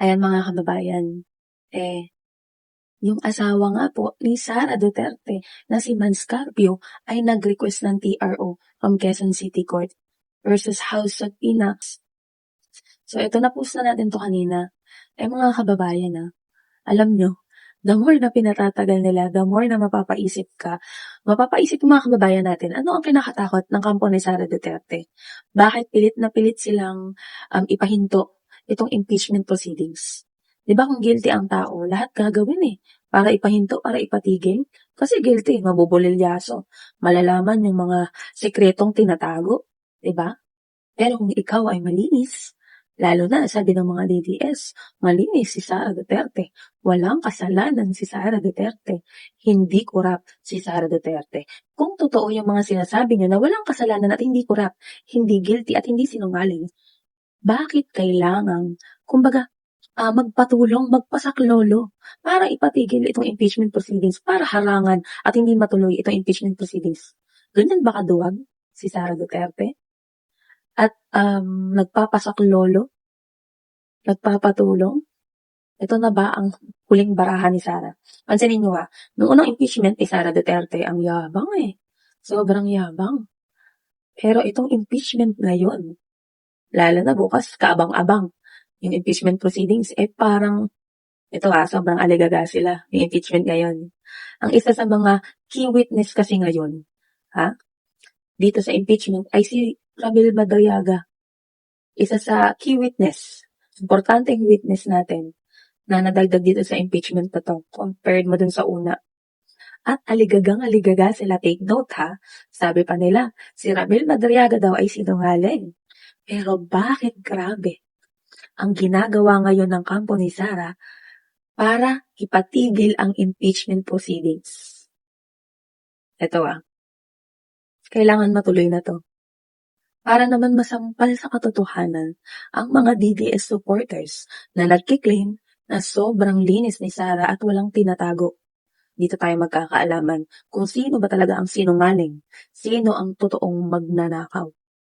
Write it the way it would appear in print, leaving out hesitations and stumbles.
Ayan mga kababayan, yung asawa nga po ni Sara Duterte na si Manscarpio ay nag-request ng TRO from Quezon City Court versus House of Pinax. So ito na post na natin to kanina. Mga kababayan alam nyo, the more na pinatatagal nila, the more na mapapaisip yung mga kababayan natin, ano ang kinakatakot ng kampo ni Sara Duterte? Bakit pilit na pilit silang ipahinto itong impeachment proceedings? Di ba kung guilty ang tao, lahat gagawin para ipahinto, para ipatigil. Kasi guilty, mabubulilyaso. Malalaman yung mga sekretong tinatago. Di ba? Pero kung ikaw ay malinis, lalo na sabi ng mga DDS, malinis si Sara Duterte. Walang kasalanan si Sara Duterte. Hindi korap si Sara Duterte. Kung totoo yung mga sinasabi niyo na walang kasalanan at hindi korap, hindi guilty at hindi sinungaling, bakit kailangan, magpatulong, magpasaklolo para ipatigil itong impeachment proceedings, para harangan at hindi matuloy itong impeachment proceedings? Ganyan ba kaduwag si Sara Duterte? At nagpapasaklolo, nagpapatulong? Ito na ba ang huling barahan ni Sara? Pansinin nyo noong unang impeachment ni Sara Duterte, ang yabang Sobrang yabang. Pero itong impeachment ngayon, lalo na bukas, kaabang-abang. Yung impeachment proceedings, parang, ito sobrang aligaga sila, yung impeachment ngayon. Ang isa sa mga key witness kasi ngayon, dito sa impeachment, ay si Ramil Madariaga. Isa sa key witness, importanteng witness natin, na nadagdag dito sa impeachment na to, compared mo dun sa una. At aligagang-aligaga sila, take note sabi pa nila, si Ramil Madariaga daw ay sinungaling. Pero bakit grabe ang ginagawa ngayon ng kampo ni Sara para ipatigil ang impeachment proceedings? Ito kailangan matuloy na to. Para naman masampal sa katotohanan ang mga DDS supporters na nagkiklaim na sobrang linis ni Sara at walang tinatago. Dito tayo magkakaalaman kung sino ba talaga ang sinungaling, sino ang totoong magnanakaw.